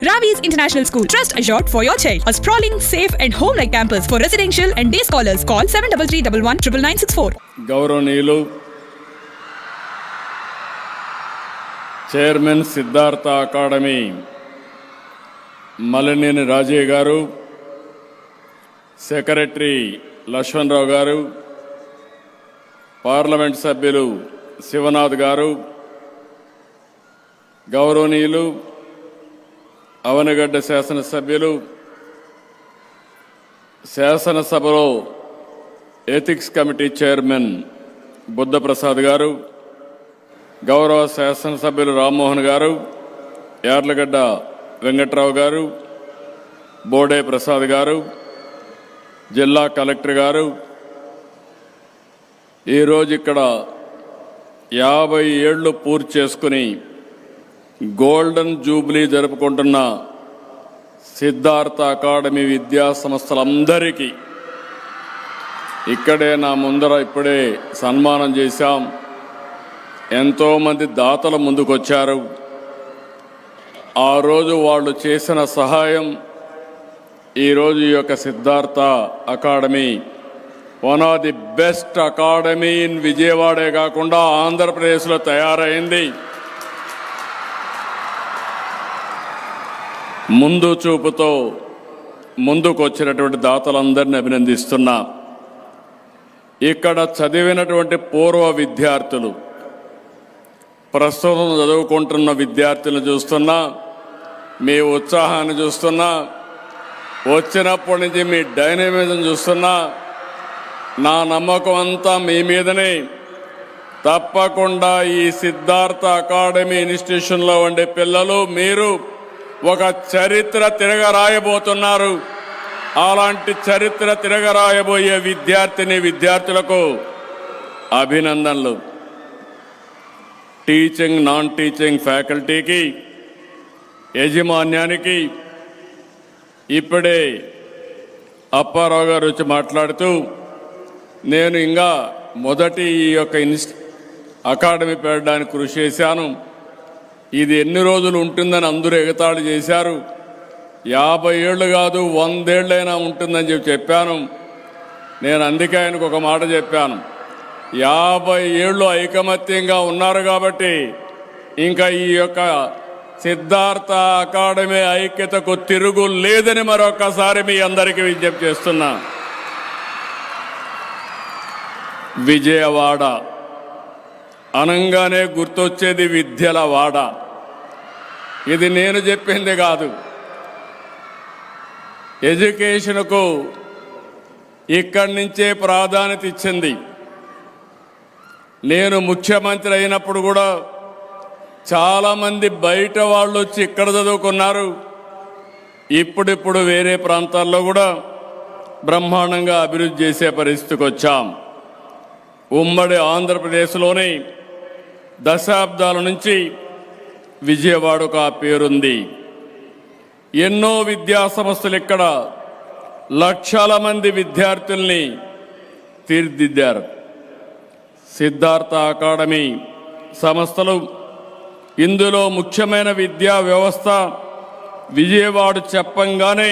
Ravi's International School. Trust assured for your child. A sprawling, safe and home-like campus for residential and day scholars. Call 7331199964. గౌరవనీయులు chairman Siddhartha academy Malineni Rajaiah గారు, secretary Lakshmanarao గారు, parliament సభ్యులు శివనాథ్ గారు, గౌరవనీయులు అవనగడ్డ శాసనసభ్యులు, శాసనసభలో ఎథిక్స్ కమిటీ చైర్మన్ బుద్ధప్రసాద్ గారు, గౌరవ శాసనసభ్యులు రామ్మోహన్ గారు, యార్లగడ్డ వెంకట్రావు గారు, బోడే ప్రసాద్ గారు, జిల్లా కలెక్టర్ గారు, ఈరోజు ఇక్కడ 50 ఏళ్లు పూర్తి చేసుకుని గోల్డెన్ జూబ్లీ జరుపుకుంటున్న సిద్ధార్థ అకాడమీ విద్యా సంస్థలందరికీ ఇక్కడే నా ముందర ఇప్పుడే సన్మానం చేశాం. ఎంతోమంది దాతలు ముందుకొచ్చారు. ఆ రోజు వాళ్ళు చేసిన సహాయం ఈరోజు ఈ యొక్క Siddhartha academy one of the best academy in విజయవాడే కాకుండా ఆంధ్రప్రదేశ్లో తయారైంది. ముందు చూపుతో ముందుకు వచ్చినటువంటి దాతలందరినీ అభినందిస్తున్నా. ఇక్కడ చదివినటువంటి పూర్వ విద్యార్థులు, ప్రస్తుతం చదువుకుంటున్న విద్యార్థులను చూస్తున్నా, మీ ఉత్సాహాన్ని చూస్తున్నా, వచ్చినప్పటి నుంచి మీ డైనమిజం చూస్తున్నా, నా నమ్మకం అంతా మీ మీదనే. తప్పకుండా ఈ సిద్ధార్థ అకాడమీ ఇన్స్టిట్యూషన్లో ఉండే పిల్లలు మీరు ఒక చరిత్ర తిరగరాయబోతున్నారు. అలాంటి చరిత్ర తిరగరాయబోయే విద్యార్థులకు అభినందనలు. టీచింగ్, నాన్ టీచింగ్ ఫ్యాకల్టీకి, యాజమాన్యానికి ఇప్పుడే అప్పారావు గారు వచ్చి మాట్లాడుతూ, నేను ఇంకా మొదటి ఈ యొక్క అకాడమీ పెట్టడానికి కృషి చేశాను. ఇది ఎన్ని రోజులు ఉంటుందని అందరూ ఎగతాళి చేశారు. 50 ఏళ్ళు కాదు 100 ఏళ్ళైనా ఉంటుందని చెప్పాను. నేను అందుకే ఆయనకు ఒక మాట చెప్పాను, 50 ఏళ్ళు ఐకమత్యంగా ఉన్నారు కాబట్టి ఇంకా ఈ యొక్క సిద్ధార్థ అకాడమీ ఐక్యతకు తిరుగు లేదని మరొకసారి మీ అందరికీ విజ్ఞప్తి చేస్తున్నా. విజయవాడ అనంగానే గుర్తొచ్చేది విద్యల వాడ. ఇది నేను చెప్పింది కాదు. ఎడ్యుకేషన్కు ఇక్కడి నుంచే ప్రాధాన్యత ఇచ్చింది. నేను ముఖ్యమంత్రి అయినప్పుడు కూడా చాలామంది బయట వాళ్ళు వచ్చి ఇక్కడ చదువుకున్నారు. ఇప్పుడిప్పుడు వేరే ప్రాంతాల్లో కూడా బ్రహ్మాండంగా అభివృద్ధి చేసే పరిస్థితికి వచ్చాం. ఉమ్మడి ఆంధ్రప్రదేశ్లోని దశాబ్దాల నుంచి విజయవాడకు ఆ పేరుంది. ఎన్నో విద్యా సంస్థలు ఇక్కడ లక్షల మంది విద్యార్థుల్ని తీర్చిదిద్దారు. సిద్ధార్థ అకాడమీ సంస్థలు ఇందులో ముఖ్యమైన విద్యా వ్యవస్థ. విజయవాడ చెప్పంగానే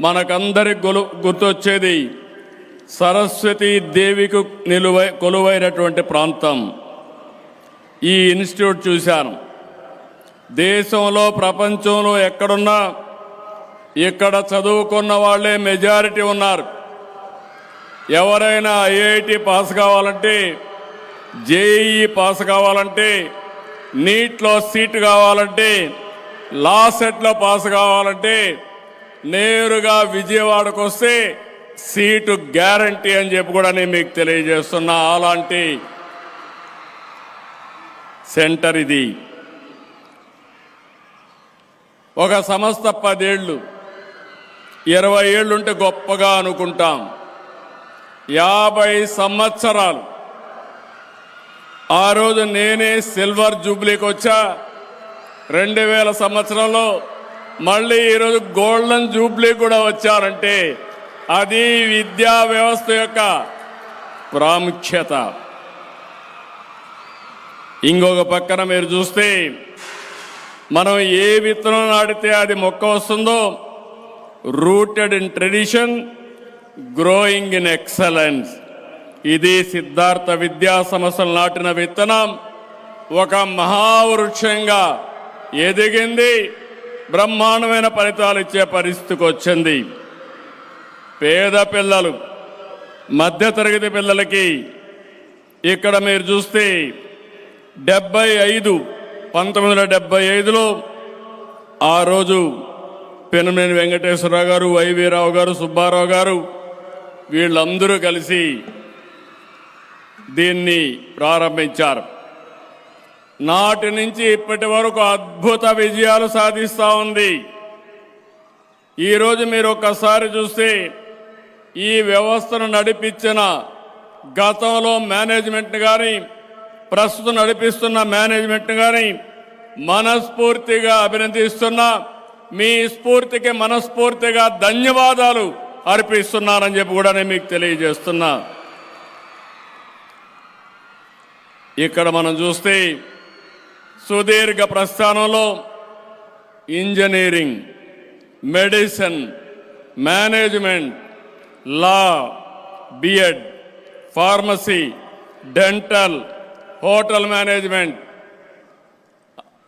మనకందరికి గుర్తొచ్చేది సరస్వతీ దేవికి కొలువైనటువంటి ప్రాంతం. ఈ ఇన్స్టిట్యూట్ చూశాను. దేశంలో ప్రపంచంలో ఎక్కడున్నా ఇక్కడ చదువుకున్న వాళ్ళే మెజారిటీ ఉన్నారు. ఎవరైనా ఐఐటి పాస్ కావాలంటే, జేఈఈ పాస్ కావాలంటే, నీట్లో సీటు కావాలంటే, లా సెట్లో పాస్ కావాలంటే నేరుగా విజయవాడకు వస్తే సీటు గ్యారంటీ అని చెప్పి కూడా నేను మీకు తెలియజేస్తున్నా. అలాంటి సెంటర్ ఇది. ఒక సంస్థ 10 ఏళ్ళు 20 ఏళ్ళు ఉంటే గొప్పగా అనుకుంటాం. 50 సంవత్సరాలు. ఆ రోజు నేనే సిల్వర్ జూబ్లీకి వచ్చా 2000 సంవత్సరంలో. మళ్ళీ ఈరోజు గోల్డెన్ జూబ్లీ కూడా వచ్చారంటే అది విద్యా వ్యవస్థ యొక్క ప్రాముఖ్యత. ఇంకొక పక్కన మీరు చూస్తే మనం ఏ విత్తనం నాటితే అది మొక్క వస్తుందో, rooted in tradition, growing in excellence. ఇది సిద్ధార్థ విద్యా సంస్థలు నాటిన విత్తనం ఒక మహావృక్షంగా ఎదిగింది, బ్రహ్మాండమైన ఫలితాలు ఇచ్చే పరిస్థితికి వచ్చింది. పేద పిల్లలు, మధ్యతరగతి పిల్లలకి ఇక్కడ మీరు చూస్తే 1975లో ఆ రోజు పెనుమనేని వెంకటేశ్వరరావు గారు, వైవీరావు గారు, సుబ్బారావు గారు వీళ్ళందరూ కలిసి దీన్ని ప్రారంభించారు. నాటి నుంచి ఇప్పటి వరకు అద్భుత విజయాలు సాధిస్తూ ఉంది. ఈరోజు మీరు ఒక్కసారి చూస్తే ఈ వ్యవస్థను నడిపించిన గతంలో మేనేజ్మెంట్ కానీ, ప్రస్తుతం నడిపిస్తున్న మేనేజ్మెంట్ కానీ మనస్ఫూర్తిగా అభినందిస్తున్నా. మీ స్ఫూర్తికి మనస్ఫూర్తిగా ధన్యవాదాలు అర్పిస్తున్నానని చెప్పి కూడా నేను మీకు తెలియజేస్తున్నా. ఇక్కడ మనం చూస్తే సుదీర్ఘ ప్రస్థానంలో engineering, medicine, management, law, B Ed, pharmacy, dental, hotel management,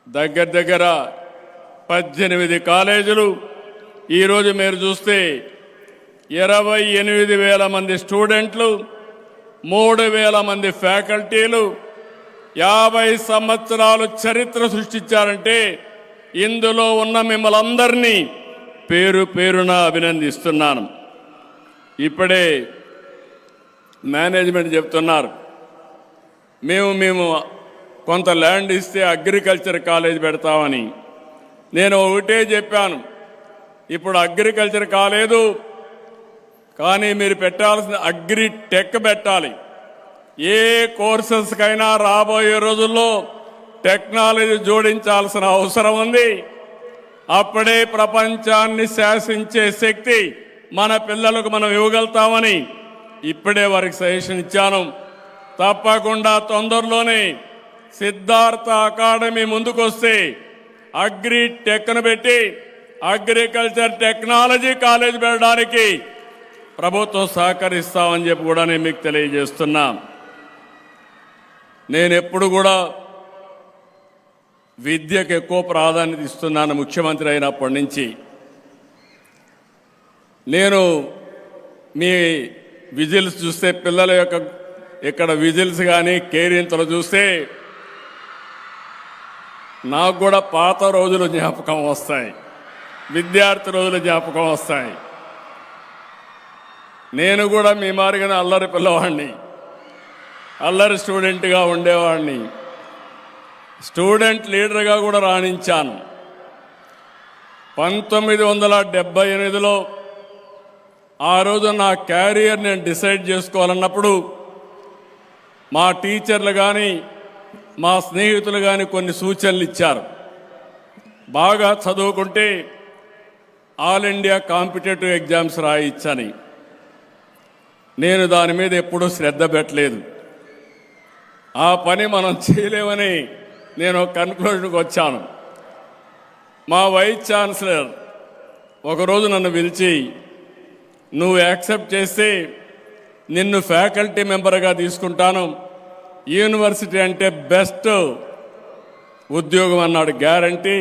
దగ్గర 18 కాలేజీలు. ఈరోజు మీరు చూస్తే 28,000 మంది స్టూడెంట్లు, 3,000 మంది ఫ్యాకల్టీలు, 50 సంవత్సరాలు చరిత్ర సృష్టించారంటే ఇందులో ఉన్న మిమ్మల్ని అందరినీ పేరు పేరున అభినందిస్తున్నాను. ఇప్పుడే మేనేజ్మెంట్ చెప్తున్నారు, మేము కొంత ల్యాండ్ ఇస్తే అగ్రికల్చర్ కాలేజ్ పెడతామని. నేను ఒకటే చెప్పాను, ఇప్పుడు అగ్రికల్చర్ కాలేదు, కానీ మీరు పెట్టాల్సిన అగ్రిటెక్ పెట్టాలి. ఏ కోర్సెస్కైనా రాబోయే రోజుల్లో టెక్నాలజీ జోడించాల్సిన అవసరం ఉంది. అప్పుడే ప్రపంచాన్ని శాసించే శక్తి మన పిల్లలకు మనం ఇవ్వగలుగుతామని ఇప్పుడే వారికి సజెషన్ ఇచ్చాను. తప్పకుండా తొందరలోనే సిద్ధార్థ అకాడమీ ముందుకొస్తే అగ్రిటెక్ను పెట్టి అగ్రికల్చర్ టెక్నాలజీ కాలేజ్ పెట్టడానికి ప్రభుత్వం సహకరిస్తామని చెప్పి కూడా నేను మీకు తెలియజేస్తున్నా. నేను ఎప్పుడు కూడా విద్యకు ఎక్కువ ప్రాధాన్యత ఇస్తున్నాను. ముఖ్యమంత్రి అయినప్పటి నుంచి నేను మీ విజిల్స్ చూస్తే, పిల్లల యొక్క ఇక్కడ విజిల్స్ కానీ కేరింతలు చూస్తే నాకు కూడా పాత రోజులు జ్ఞాపకం వస్తాయి, విద్యార్థి రోజులు జ్ఞాపకం వస్తాయి. నేను కూడా మీ మారిగానే అల్లరి పిల్లవాడిని, అల్లరి స్టూడెంట్గా ఉండేవాడిని, స్టూడెంట్ లీడర్గా కూడా రాణించాను. 1978లో ఆ రోజు నా క్యారియర్ నేను డిసైడ్ చేసుకోవాలన్నప్పుడు మా టీచర్లు కానీ మా స్నేహితులు కానీ కొన్ని సూచనలు ఇచ్చారు. బాగా చదువుకుంటే ఆల్ ఇండియా కాంపిటేటివ్ ఎగ్జామ్స్ రాయించని. నేను దాని మీద ఎప్పుడూ శ్రద్ధ పెట్టలేదు. ఆ పని మనం చేయలేమని నేను కన్క్లూజన్కి వచ్చాను. మా వైస్ ఛాన్సలర్ ఒకరోజు నన్ను పిలిచి, నువ్వు యాక్సెప్ట్ చేస్తే నిన్ను ఫ్యాకల్టీ మెంబర్గా తీసుకుంటాను, యూనివర్సిటీ అంటే బెస్ట్ ఉద్యోగం అన్నాడు. గ్యారంటీ.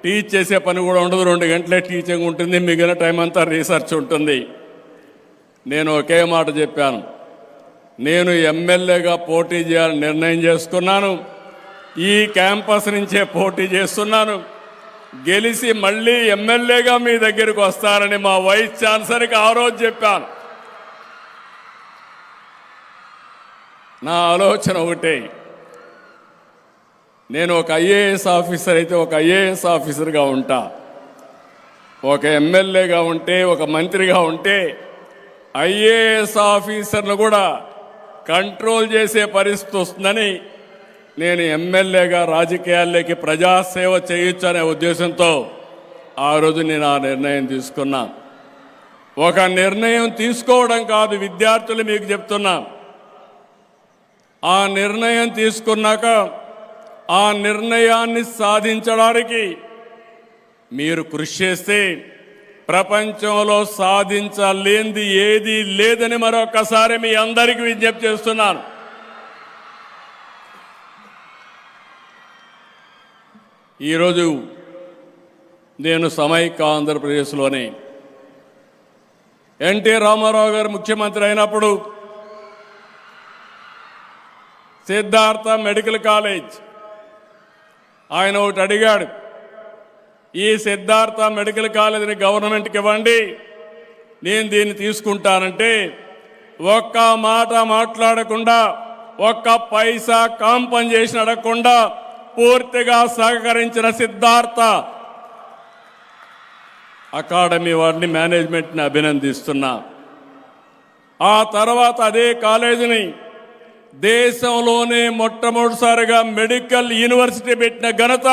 టీచ్ చేసే పని కూడా ఉండదు, 2 గంటలే టీచింగ్ ఉంటుంది, మిగిలిన టైం అంతా రీసెర్చ్ ఉంటుంది. నేను ఒకే మాట చెప్పాను, నేను ఎమ్మెల్యేగా పోటీ చేయాలని నిర్ణయం చేసుకున్నాను. ఈ క్యాంపస్ నుంచే పోటీ చేస్తున్నాను. గెలిచి మళ్ళీ ఎమ్మెల్యేగా మీ దగ్గరికి వస్తానని మా వైస్ ఛాన్సలర్కి ఆ రోజు చెప్పాను. నా ఆలోచన ఒకటే, నేను ఒక ఐఏఎస్ ఆఫీసర్ అయితే ఒక ఐఏఎస్ ఆఫీసర్గా ఉంటా, ఒక ఎమ్మెల్యేగా ఉంటే, ఒక మంత్రిగా ఉంటే ఐఏఎస్ ఆఫీసర్ను కూడా కంట్రోల్ చేసే పరిస్థితి వస్తుందని నేను ఎమ్మెల్యేగా రాజకీయాల్లోకి ప్రజాసేవ చేయొచ్చు అనే ఉద్దేశంతో ఆ రోజు నేను ఆ నిర్ణయం తీసుకున్నా. ఒక నిర్ణయం తీసుకోవడం కాదు, విద్యార్థులు మీకు చెప్తున్నా, ఆ నిర్ణయం తీసుకున్నాక ఆ నిర్ణయాన్ని సాధించడానికి మీరు కృషి చేస్తే ప్రపంచంలో సాధించలేనిది ఏదీ లేదని మరొకసారి మీ అందరికీ విజ్ఞప్తి చేస్తున్నాను. ఈరోజు నేను సమైక్య ఆంధ్రప్రదేశ్లోనే ఎన్టీ రామారావు గారు ముఖ్యమంత్రి అయినప్పుడు సిద్ధార్థ మెడికల్ కాలేజ్ ఆయన ఒకటి అడిగాడు, ఈ సిద్ధార్థ మెడికల్ కాలేజీని గవర్నమెంట్కి ఇవ్వండి, నేను దీన్ని తీసుకుంటానంటే ఒక్క మాట మాట్లాడకుండా, ఒక్క పైసా కాంపన్సేషన్ అడగకుండా పూర్తిగా సహకరించిన సిద్ధార్థ అకాడమీ వారిని, మేనేజ్మెంట్ని అభినందిస్తున్నా. ఆ తర్వాత అదే కాలేజీని దేశంలోనే మొట్టమొదటిసారిగా మెడికల్ యూనివర్సిటీ పెట్టిన ఘనత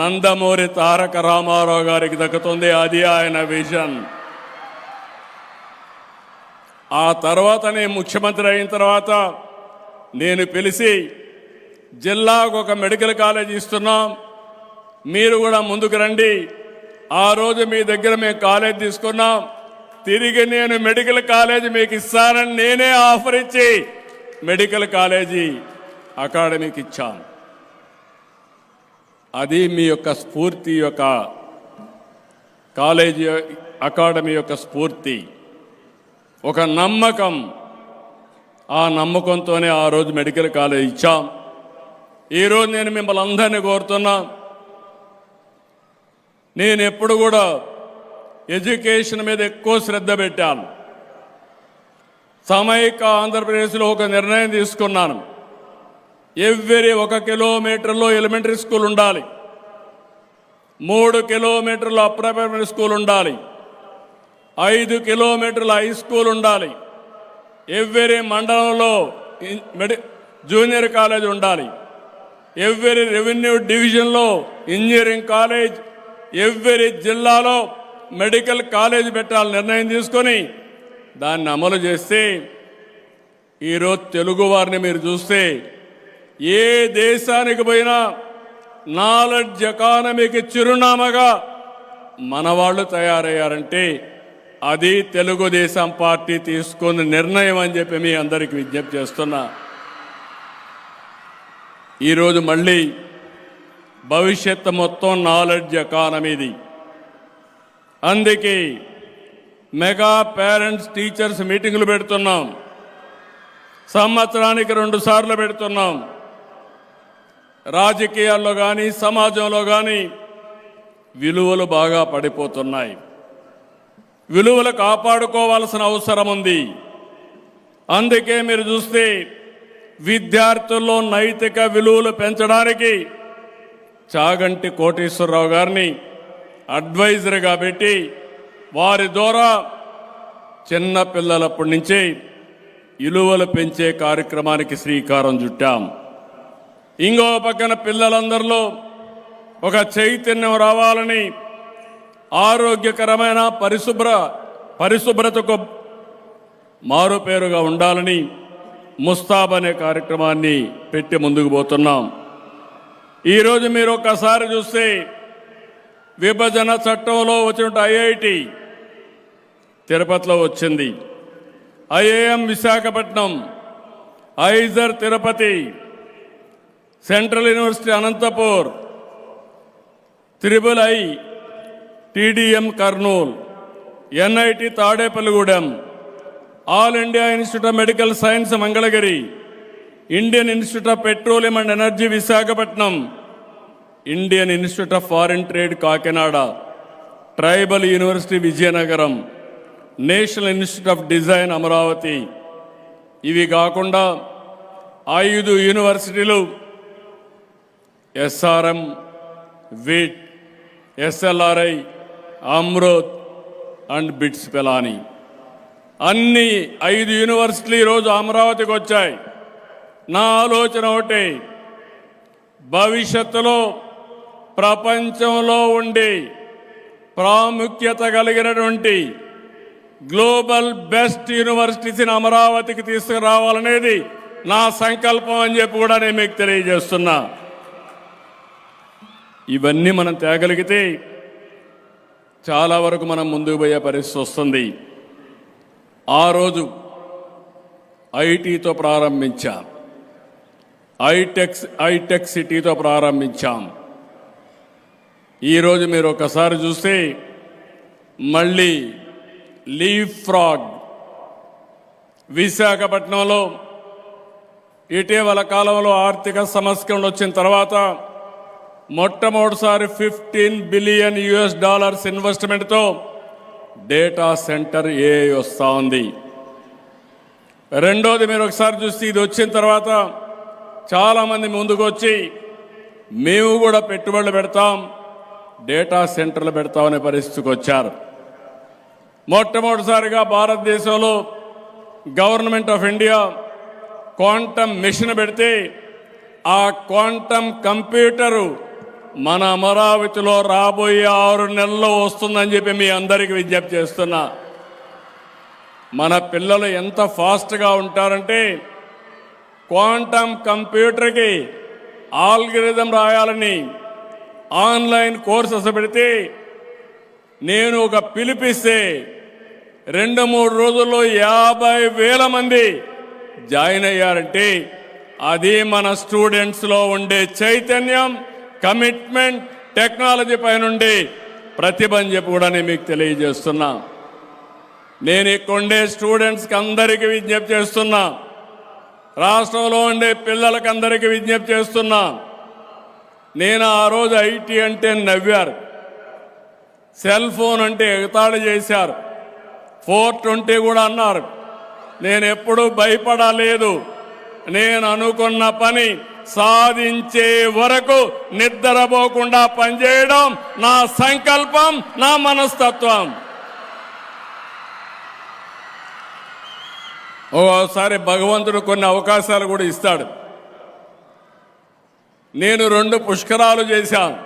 నందమూరి తారక రామారావు గారికి దక్కుతుంది. అది ఆయన విజన్. ఆ తర్వాత నేను ముఖ్యమంత్రి అయిన తర్వాత నేను పిలిచి జిల్లాకు ఒక మెడికల్ కాలేజ్ ఇస్తున్నాం, మీరు కూడా ముందుకు రండి. ఆ రోజు మీ దగ్గర మేము కాలేజ్ తీసుకున్నాం, తిరిగి నేను మెడికల్ కాలేజ్ మీకు ఇస్తానని నేనే ఆఫర్ ఇచ్చి మెడికల్ కాలేజీ అకాడమీకి ఇచ్చాను. అది మీ యొక్క స్ఫూర్తి, యొక్క కాలేజీ అకాడమీ యొక్క స్ఫూర్తి, ఒక నమ్మకం. ఆ నమ్మకంతోనే ఆ రోజు మెడికల్ కాలేజ్ ఇచ్చాం. ఈరోజు నేను మిమ్మల్ని అందరినీ కోరుతున్నా, నేను ఎప్పుడు కూడా ఎడ్యుకేషన్ మీద ఎక్కువ శ్రద్ధ పెట్టాను. సమైక్య ఆంధ్రప్రదేశ్లో ఒక నిర్ణయం తీసుకున్నాను, ఎవ్రీ 1 కిలోమీటర్లో ఎలిమెంటరీ స్కూల్ ఉండాలి, 3 కిలోమీటర్ల అప్పర్ ప్రైమరీ స్కూల్ ఉండాలి, 5 కిలోమీటర్ల హై స్కూల్ ఉండాలి, ఎవ్రీ మండలంలో జూనియర్ కాలేజ్ ఉండాలి, ఎవ్రీ రెవెన్యూ డివిజన్లో ఇంజనీరింగ్ కాలేజ్, ఎవ్రీ జిల్లాలో మెడికల్ కాలేజ్ పెట్టాలని నిర్ణయం తీసుకొని దాన్ని అమలు చేస్తే ఈరోజు తెలుగు వారిని మీరు చూస్తే ఏ దేశానికి పోయినా నాలెడ్జ్ ఎకానమీకి చిరునామాగా మన వాళ్ళు తయారయ్యారంటే అది తెలుగుదేశం పార్టీ తీసుకున్న నిర్ణయం అని చెప్పి మీ అందరికీ విజ్ఞప్తి చేస్తున్నా. ఈరోజు మళ్ళీ భవిష్యత్తు మొత్తం నాలెడ్జ్ ఎకానమీది. అందుకే మెగా పేరెంట్స్ టీచర్స్ మీటింగులు పెడుతున్నాం, సంవత్సరానికి 2 సార్లు పెడుతున్నాం. రాజకీయాల్లో కానీ సమాజంలో కానీ విలువలు బాగా పడిపోతున్నాయి, విలువలు కాపాడుకోవాల్సిన అవసరం ఉంది. అందుకే మీరు చూస్తే విద్యార్థుల్లో నైతిక విలువలు పెంచడానికి చాగంటి కోటేశ్వరరావు గారిని అడ్వైజర్గా పెట్టి వారి ద్వారా చిన్న పిల్లలప్పటి నుంచే విలువలు పెంచే కార్యక్రమానికి శ్రీకారం చుట్టాం. ఇంకో పక్కన పిల్లలందరిలో ఒక చైతన్యం రావాలని, ఆరోగ్యకరమైన పరిశుభ్రతకు మారుపేరుగా ఉండాలని ముస్తాబ్ అనే కార్యక్రమాన్ని పెట్టి ముందుకు పోతున్నాం. ఈరోజు మీరు ఒక్కసారి చూస్తే విభజన చట్టంలో వచ్చిన ఐఐటి తిరుపతిలో వచ్చింది, IIM Visakhapatnam, IISER Tirupati, central university Anantapur, triple I TDM Kurnool, NIT Tadepalligudem, all India institute of medical science Mangalagiri, Indian institute of petroleum and energy Visakhapatnam, Indian institute of foreign trade Kakinada, tribal university Vizianagaram, national institute of design Amaravati. ఇవి కాకుండా 5 యూనివర్సిటీలు SRM, VIT, SLRI, Amrit and BITS Pilani, అన్ని 5 యూనివర్సిటీలు ఈరోజు అమరావతికి వచ్చాయి. నా ఆలోచన ఒకటి, భవిష్యత్తులో ప్రపంచంలో ఉండి ప్రాముఖ్యత కలిగినటువంటి గ్లోబల్ బెస్ట్ యూనివర్సిటీస్ని అమరావతికి తీసుకురావాలనేది నా సంకల్పం అని చెప్పి కూడా నేను మీకు తెలియజేస్తున్నా. ఇవన్నీ మనం తేగలిగితే చాలా వరకు మనం ముందుకు పోయే పరిస్థితి వస్తుంది. ఆ రోజు ఐటీతో ప్రారంభించాం, హైటెక్ సిటీతో ప్రారంభించాం. ఈరోజు మీరు ఒకసారి చూస్తే మళ్ళీ లీఫ్ ఫ్రాగ్ విశాఖపట్నంలో ఇటీవల కాలంలో ఆర్థిక సమస్యలు వచ్చిన తర్వాత మొట్టమొదటిసారి $15 బిలియన్ ఇన్వెస్ట్మెంట్తో డేటా సెంటర్ ఏఐ వస్తూ ఉంది. రెండోది మీరు ఒకసారి చూస్తే ఇది వచ్చిన తర్వాత చాలామంది ముందుకు వచ్చి మేము కూడా పెట్టుబడులు పెడతాం, డేటా సెంటర్లు పెడతామనే పరిస్థితికి వచ్చారు. మొట్టమొదటిసారిగా భారతదేశంలో government of India quantum mission పెడితే ఆ క్వాంటమ్ కంప్యూటరు మన అమరావతిలో రాబోయే 6 నెలల్లో వస్తుందని చెప్పి మీ అందరికీ విజ్ఞప్తి చేస్తున్నా. మన పిల్లలు ఎంత ఫాస్ట్గా ఉంటారంటే క్వాంటమ్ కంప్యూటర్కి ఆల్గరిథం రాయాలని ఆన్లైన్ కోర్సెస్ పెడితే నేను ఒక పిలిపిస్తే 2-3 రోజుల్లో 50,000 మంది జాయిన్ అయ్యారంటే అది మన స్టూడెంట్స్లో ఉండే చైతన్యం, కమిట్మెంట్, టెక్నాలజీ పైన ఉండే ప్రతిభ అని చెప్పి కూడా నేను మీకు తెలియజేస్తున్నా. నేను ఇక్కడ ఉండే స్టూడెంట్స్కి అందరికీ విజ్ఞప్తి చేస్తున్నా, రాష్ట్రంలో ఉండే పిల్లలకి అందరికీ విజ్ఞప్తి చేస్తున్నా. నేను ఆ రోజు ఐటీ అంటే నవ్వారు, సెల్ ఫోన్ అంటే ఎగతాళి చేశారు, 420 కూడా అన్నారు. నేను ఎప్పుడూ భయపడలేదు. నేను అనుకున్న పని సాధించే వరకు నిద్రపోకుండా పనిచేయడం నా సంకల్పం, నా మనస్తత్వం. ఓసారి భగవంతుడు కొన్ని అవకాశాలు కూడా ఇస్తాడు. నేను 2 పుష్కరాలు చేశాను.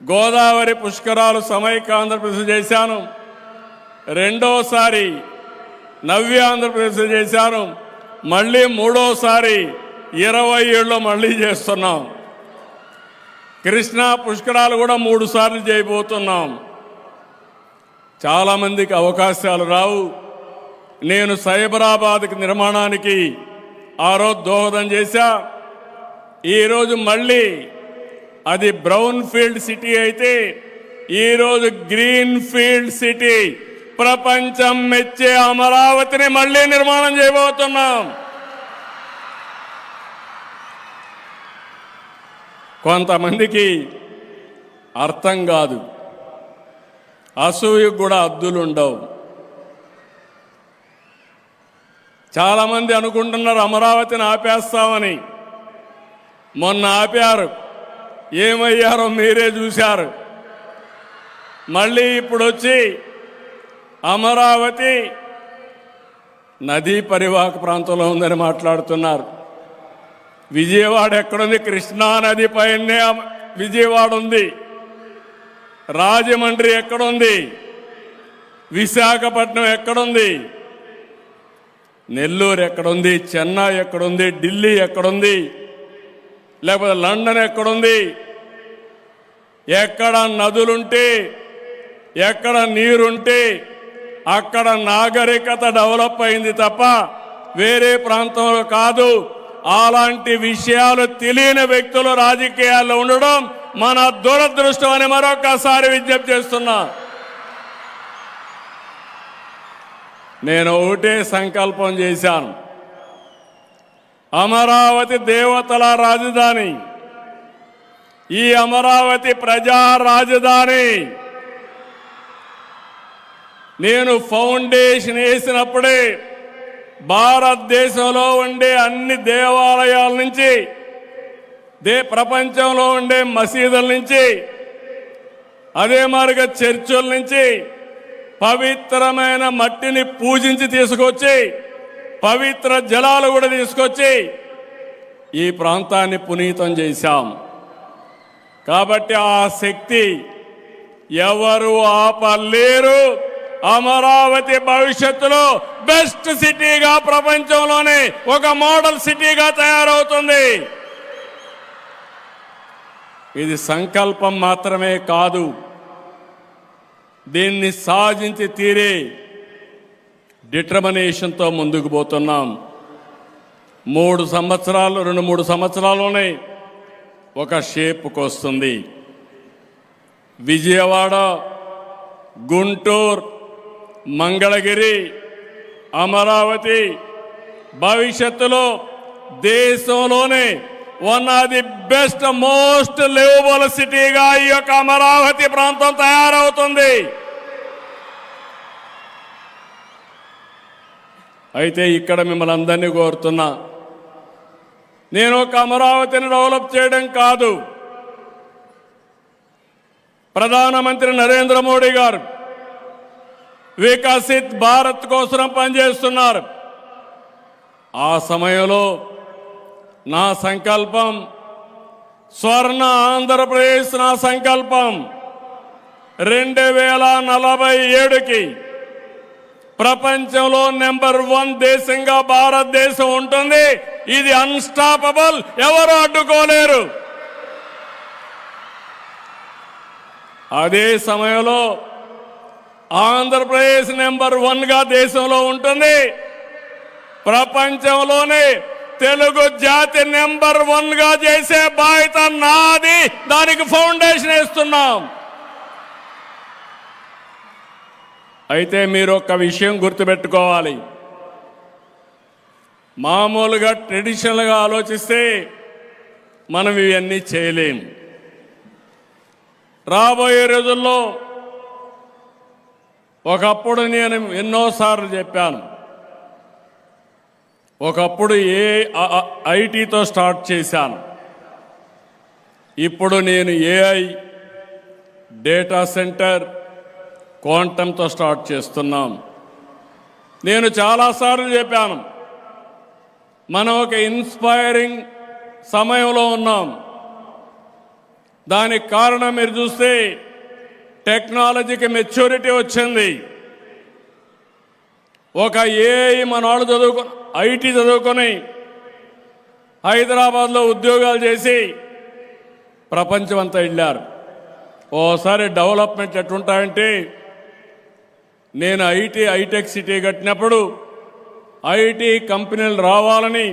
గోదావరి పుష్కరాలు సమైక్య ఆంధ్రప్రదేశ్ చేశాను, రెండోసారి నవ్య ఆంధ్రప్రదేశ్ చేశాను, మళ్ళీ మూడోసారి 27లో మళ్ళీ చేస్తున్నాం. కృష్ణా పుష్కరాలు కూడా 3 సార్లు చేయబోతున్నాం. చాలామందికి అవకాశాలు రావు. నేను సైబరాబాద్కి నిర్మాణానికి ఆ రోజు దోహదం చేశా. ఈరోజు మళ్ళీ అది బ్రౌన్ ఫీల్డ్ సిటీ అయితే ఈరోజు గ్రీన్ ఫీల్డ్ సిటీ, ప్రపంచం మెచ్చే అమరావతిని మళ్ళీ నిర్మాణం చేయబోతున్నాం. కొంతమందికి అర్థం కాదు, అసూయకు కూడా హద్దులు ఉండవు. చాలామంది అనుకుంటున్నారు అమరావతిని ఆపేస్తామని. మొన్న ఆపారు, ఏమయ్యారో మీరే చూశారు. మళ్ళీ ఇప్పుడు వచ్చి అమరావతి నదీ పరివాహక ప్రాంతంలో ఉందని మాట్లాడుతున్నారు. విజయవాడ ఎక్కడుంది? కృష్ణా నది పైనే విజయవాడ ఉంది. రాజమండ్రి ఎక్కడుంది? విశాఖపట్నం ఎక్కడుంది? నెల్లూరు ఎక్కడుంది? చెన్నై ఎక్కడుంది? ఢిల్లీ ఎక్కడుంది? లేకపోతే లండన్ ఎక్కడుంది? ఎక్కడ నదులుంటే, ఎక్కడ నీరుంటే అక్కడ నాగరికత డెవలప్ అయింది తప్ప వేరే ప్రాంతంలో కాదు. అలాంటి విషయాలు తెలియని వ్యక్తులు రాజకీయాల్లో ఉండడం మన దురదృష్టం అని మరొకసారి విజ్ఞప్తి చేస్తున్నా. నేను ఒకటే సంకల్పం చేశాను, అమరావతి దేవతల రాజధాని, ఈ అమరావతి ప్రజా రాజధాని. నేను ఫౌండేషన్ వేసినప్పుడే భారతదేశంలో ఉండే అన్ని దేవాలయాల నుంచి, ప్రపంచంలో ఉండే మసీదుల నుంచి, అదే మాదిరిగా చర్చుల నుంచి పవిత్రమైన మట్టిని పూజించి తీసుకొచ్చి, పవిత్ర జలాలు కూడా తీసుకొచ్చి ఈ ప్రాంతాన్ని పునీతం చేశాం. కాబట్టి ఆ శక్తి ఎవరు ఆపలేరు. అమరావతి భవిష్యత్తులో బెస్ట్ సిటీగా, ప్రపంచంలోనే ఒక మోడల్ సిటీగా తయారవుతుంది. ఇది సంకల్పం మాత్రమే కాదు, దీన్ని సాధించి తీరే డిటర్మినేషన్తో ముందుకు పోతున్నాం. 2-3 సంవత్సరాల్లోనే ఒక షేప్కి వస్తుంది. విజయవాడ, గుంటూరు, మంగళగిరి, అమరావతి భవిష్యత్తులో దేశంలోనే one of the best most liveable సిటీగా ఈ యొక్క అమరావతి ప్రాంతం తయారవుతుంది. అయితే ఇక్కడ మిమ్మల్ని అందరినీ కోరుతున్నా, నేను ఒక అమరావతిని డెవలప్ చేయడం కాదు, ప్రధానమంత్రి నరేంద్ర మోడీ గారు వికసిత్ భారత్ కోసం పనిచేస్తున్నారు. ఆ సమయంలో నా సంకల్పం స్వర్ణ ఆంధ్రప్రదేశ్, నా సంకల్పం 2047కి ప్రపంచంలో నెంబర్ 1 దేశంగా భారతదేశం ఉంటుంది. ఇది అన్స్టాపబుల్, ఎవరు అడ్డుకోలేరు. అదే సమయంలో ఆంధ్రప్రదేశ్ నెంబర్ 1గా దేశంలో ఉంటుంది. ప్రపంచంలోనే తెలుగు జాతి నెంబర్ 1గా చేసే బాధ్యత నాది. దానికి ఫౌండేషన్ వేస్తున్నాం. అయితే మీరు ఒక విషయం గుర్తుపెట్టుకోవాలి, మామూలుగా ట్రెడిషనల్గా ఆలోచిస్తే మనం ఇవన్నీ చేయలేం. రాబోయే రోజుల్లో ఒకప్పుడు నేను ఎన్నోసార్లు చెప్పాను, ఒకప్పుడు ఐటీతో స్టార్ట్ చేశాను, ఇప్పుడు నేను ఏఐ, డేటా సెంటర్, క్వాంటంతో స్టార్ట్ చేస్తున్నాం. నేను చాలాసార్లు చెప్పాను, మనం ఒక ఇన్స్పైరింగ్ సమయంలో ఉన్నాం. దానికి కారణం మీరు చూస్తే టెక్నాలజీకి మెచ్యూరిటీ వచ్చింది. ఒక ఏఐ మన వాళ్ళు ఐటీ చదువుకొని హైదరాబాద్లో ఉద్యోగాలు చేసి ప్రపంచం అంతా వెళ్ళారు. ఓసారి డెవలప్మెంట్ ఎట్లుంటాయంటే, నేను హైటెక్ సిటీ కట్టినప్పుడు ఐటీ కంపెనీలు రావాలని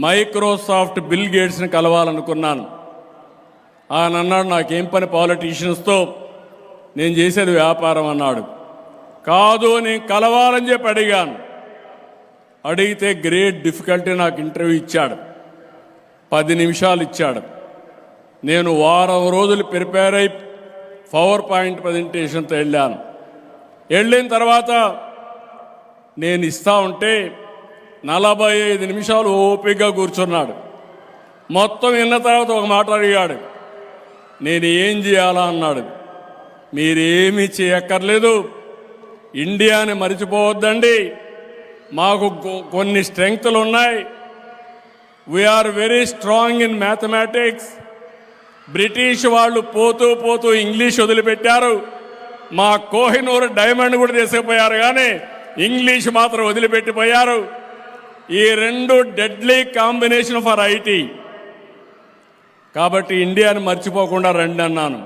మైక్రోసాఫ్ట్ బిల్ గేట్స్ని కలవాలనుకున్నాను. ఆయన అన్నాడు, నాకేం పని పాలిటీషియన్స్తో, నేను చేసేది వ్యాపారం అన్నాడు. కాదు, నేను కలవాలని చెప్పి అడిగాను. అడిగితే గ్రేట్ డిఫికల్టీ నాకు ఇంటర్వ్యూ ఇచ్చాడు. 10 నిమిషాలు ఇచ్చాడు. నేను వారం రోజులు ప్రిపేర్ అయి పవర్ పాయింట్ ప్రజెంటేషన్తో వెళ్ళాను. వెళ్ళిన తర్వాత నేను ఇస్తా ఉంటే 45 నిమిషాలు ఓపికగా కూర్చున్నాడు. మొత్తం విన్న తర్వాత ఒక మాట అడిగాడు, నేను ఏం చేయాలా అన్నాడు. మీరేమీ చేయక్కర్లేదు, ఇండియాని మరిచిపోవద్దండి, మాకు కొన్ని స్ట్రెంగ్త్లు ఉన్నాయి. We are very strong in mathematics. British వాళ్ళు పోతూ పోతూ ఇంగ్లీష్ వదిలిపెట్టారు. మా కోహినూర్ డైమండ్ కూడా తీసుకుపోయారు, కానీ ఇంగ్లీష్ మాత్రం వదిలిపెట్టిపోయారు. ఈ 2 డెడ్లీ కాంబినేషన్ ఫర్ ఐటీ. కాబట్టి ఇండియాని మర్చిపోకుండా రండి అన్నాను.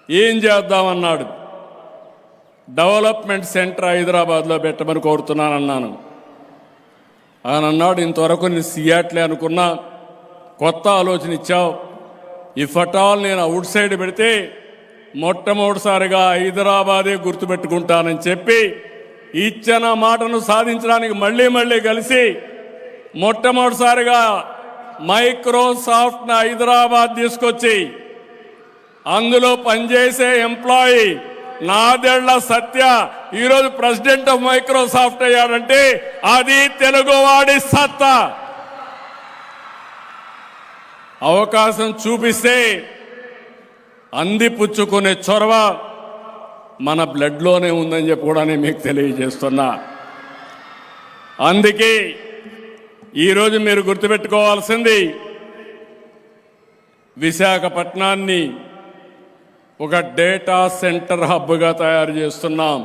ఏం చేద్దామన్నాడు. డెవలప్మెంట్ సెంటర్ హైదరాబాద్లో పెట్టమని కోరుతున్నానన్నాను. ఆయన అన్నాడు, ఇంతవరకు నేను సియాట్లే అనుకున్నా, కొత్త ఆలోచన ఇచ్చావు. ఇఫ్ అట్ ఆల్ నేను అవుట్ సైడ్ పెడితే మొట్టమొదటిసారిగా హైదరాబాదే గుర్తుపెట్టుకుంటానని చెప్పి ఇచ్చిన మాటను సాధించడానికి మళ్ళీ కలిసి మొట్టమొదటిసారిగా మైక్రోసాఫ్ట్ని హైదరాబాద్ తీసుకొచ్చి అందులో పనిచేసే ఎంప్లాయీ నాదెళ్ల సత్య ఈరోజు ప్రెసిడెంట్ ఆఫ్ మైక్రోసాఫ్ట్ అయ్యాడంటే అది తెలుగువాడి సత్తా. అవకాశం చూపిస్తే అందిపుచ్చుకునే చొరవ మన బ్లడ్లోనే ఉందని చెప్పి కూడా నేను మీకు తెలియజేస్తున్నా. అందుకే ఈరోజు మీరు గుర్తుపెట్టుకోవాల్సింది, విశాఖపట్నాన్ని ఒక డేటా సెంటర్ హబ్గా తయారు చేస్తున్నాం.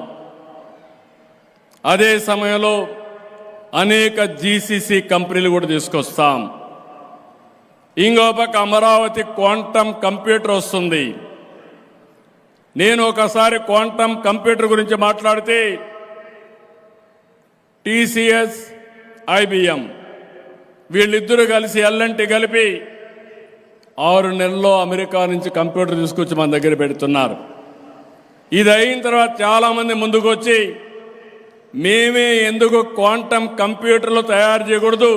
అదే సమయంలో అనేక జీసీసీ కంపెనీలు కూడా తీసుకొస్తాం. ఇంకో పక్క అమరావతి క్వాంటమ్ కంప్యూటర్ వస్తుంది. నేను ఒకసారి క్వాంటమ్ కంప్యూటర్ గురించి మాట్లాడితే టీసీఎస్, ఐబిఎం వీళ్ళిద్దరూ కలిసి ఎల్ఎన్టీ కలిపి 6 నెలల్లో అమెరికా నుంచి కంప్యూటర్ తీసుకొచ్చి మన దగ్గర పెడుతున్నారు. ఇది అయిన తర్వాత చాలామంది ముందుకు వచ్చి మేమే ఎందుకు క్వాంటమ్ కంప్యూటర్లు తయారు చేయకూడదు,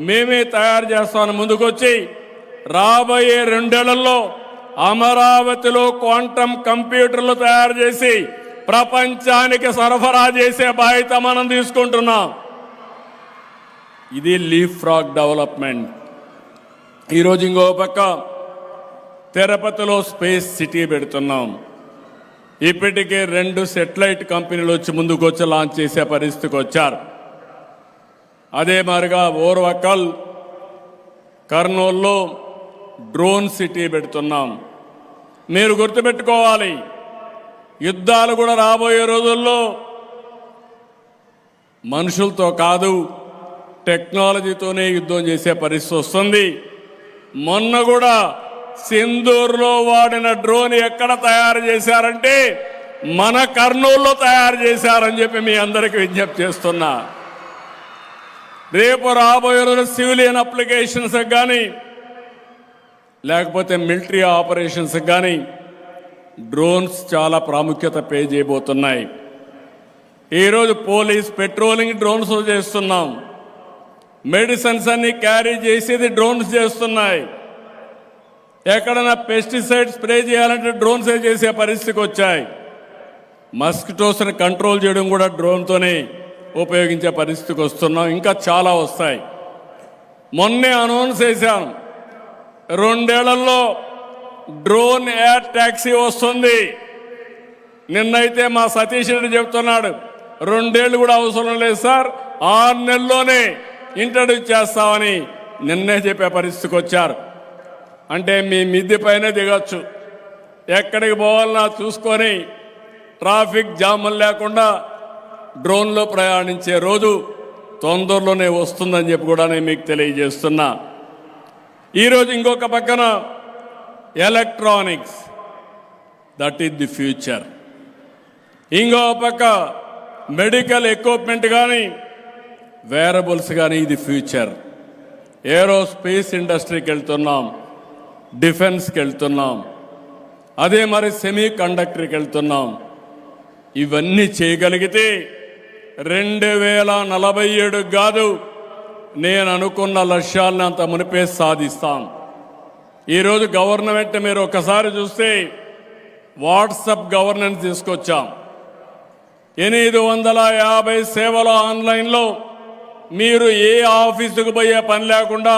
మేమే తయారు చేస్తామని ముందుకొచ్చి రాబోయే 2 ఏళ్లలో అమరావతిలో క్వాంటమ్ కంప్యూటర్లు తయారు చేసి ప్రపంచానికి సరఫరా చేసే బాధ్యత మనం తీసుకుంటున్నాం. ఇది లీఫ్ ఫ్రాగ్ డెవలప్మెంట్. ఈరోజు ఇంకో పక్క తిరుపతిలో స్పేస్ సిటీ పెడుతున్నాం. ఇప్పటికే 2 సెటిలైట్ కంపెనీలు వచ్చి ముందుకు వచ్చి లాంచ్ చేసే పరిస్థితికి వచ్చారు. అదే మాదిరిగా ఓర్వకల్, కర్నూలులో డ్రోన్ సిటీ పెడుతున్నాం. మీరు గుర్తుపెట్టుకోవాలి, యుద్ధాలు కూడా రాబోయే రోజుల్లో మనుషులతో కాదు టెక్నాలజీతోనే యుద్ధం చేసే పరిస్థితి వస్తుంది. మొన్న కూడా సింధూర్లో వాడిన డ్రోన్ ఎక్కడ తయారు చేశారంటే మన కర్నూలులో తయారు చేశారని చెప్పి మీ అందరికీ విజ్ఞప్తి చేస్తున్నా. రేపు రాబోయే రోజు సివిలియన్ అప్లికేషన్స్ కానీ లేకపోతే మిలిటరీ ఆపరేషన్స్ కానీ డ్రోన్స్ చాలా ప్రాముఖ్యత పే చేయబోతున్నాయి. ఈరోజు పోలీస్ పెట్రోలింగ్ డ్రోన్స్ చేస్తున్నాం. మెడిసిన్స్ అన్ని క్యారీ చేసేది డ్రోన్స్ చేస్తున్నాయి. ఎక్కడైనా పెస్టిసైడ్ స్ప్రే చేయాలంటే డ్రోన్సే చేసే పరిస్థితికి వచ్చాయి. మస్కిటోస్ని కంట్రోల్ చేయడం కూడా డ్రోన్తోనే ఉపయోగించే పరిస్థితికి వస్తున్నాం. ఇంకా చాలా వస్తాయి. మొన్నే అనౌన్స్ చేశాం, 2 ఏళ్లలో డ్రోన్ ఎయిర్ ట్యాక్సీ వస్తుంది. నిన్నైతే మా సతీష్ రెడ్డి చెప్తున్నాడు 2 ఏళ్ళు కూడా అవసరం లేదు సార్, 6 నెలల్లోనే ఇంట్రడ్యూస్ చేస్తామని నిన్నే చెప్పే పరిస్థితికి వచ్చారు. అంటే మీ మిద్దె పైన దిగొచ్చు, ఎక్కడికి పోవాలన్నా చూసుకొని ట్రాఫిక్ జాములు లేకుండా డ్రోన్లో ప్రయాణించే రోజు తొందరలోనే వస్తుందని చెప్పి కూడా నేను మీకు తెలియజేస్తున్నా. ఈరోజు ఇంకొక పక్కన electronics, that is the future. ఇంకో పక్క మెడికల్ ఎక్విప్మెంట్ కానీ వేరబుల్స్ కానీ ఇది ఫ్యూచర్. ఏరోస్పేస్ ఇండస్ట్రీకి వెళ్తున్నాం, డిఫెన్స్కి వెళ్తున్నాం, అదే మరి సెమీ కండక్టర్కి వెళ్తున్నాం. ఇవన్నీ చేయగలిగితే 2047 కాదు, నేను అనుకున్న లక్ష్యాలను అంత మునిపే సాధిస్తాం. ఈరోజు గవర్నమెంట్ మీరు ఒకసారి చూస్తే వాట్సాప్ గవర్నెన్స్ తీసుకొచ్చాం. 850 సేవలు ఆన్లైన్లో మీరు ఏ ఆఫీసుకు పోయే పని లేకుండా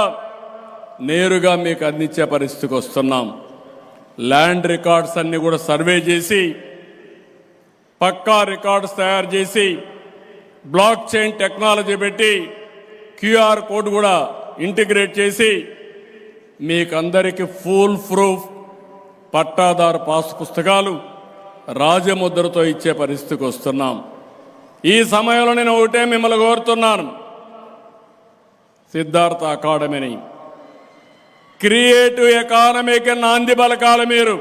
నేరుగా మీకు అందించే పరిస్థితికి వస్తున్నాం. ల్యాండ్ రికార్డ్స్ అన్ని కూడా సర్వే చేసి పక్కా రికార్డ్స్ తయారు చేసి బ్లాక్ చైన్ టెక్నాలజీ పెట్టి క్యూఆర్ కోడ్ కూడా ఇంటిగ్రేట్ చేసి మీకందరికీ ఫుల్ ప్రూఫ్ పట్టాదారు పాస్ పుస్తకాలు రాజముద్రతో ఇచ్చే పరిస్థితికి వస్తున్నాం. ఈ సమయంలో నేను ఒకటే మిమ్మల్ని కోరుతున్నాను, సిద్ధార్థ అకాడమీని క్రియేటివ్ ఎకానమీకి నాంది పలకాలి. మీరు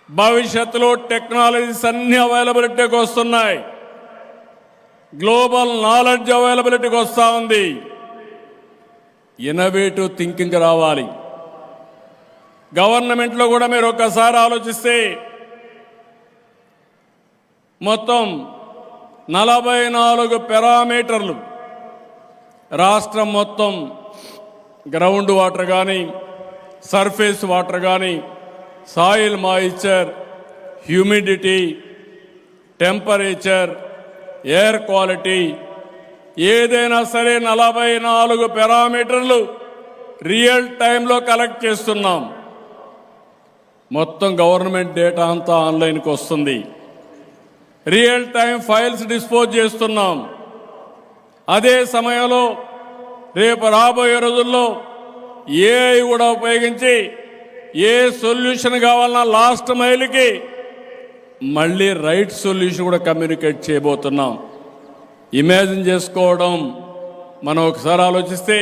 భవిష్యత్తులో టెక్నాలజీస్ అన్ని అవైలబిలిటీకి వస్తున్నాయి, గ్లోబల్ నాలెడ్జ్ అవైలబిలిటీకి వస్తూ ఉంది. ఇన్నోవేటివ్ థింకింగ్ రావాలి. గవర్నమెంట్లో కూడా మీరు ఒక్కసారి ఆలోచిస్తే మొత్తం 44 పారామీటర్లు రాష్ట్రం మొత్తం గ్రౌండ్ వాటర్ కానీ సర్ఫేస్ వాటర్ కానీ soil moisture, humidity, temperature, air quality ఏదైనా సరే 44 పారామీటర్లు రియల్ టైంలో కలెక్ట్ చేస్తున్నాం. మొత్తం గవర్నమెంట్ డేటా అంతా ఆన్లైన్కి వస్తుంది. రియల్ టైం ఫైల్స్ డిస్పోజ్ చేస్తున్నాం. అదే సమయంలో రేపు రాబోయే రోజుల్లో ఏఐ కూడా ఉపయోగించి ఏ సొల్యూషన్ కావాలన్నా లాస్ట్ మైల్కి మళ్ళీ రైట్ సొల్యూషన్ కూడా కమ్యూనికేట్ చేయబోతున్నాం. ఇమాజిన్ చేసుకోవడం, మనం ఒకసారి ఆలోచిస్తే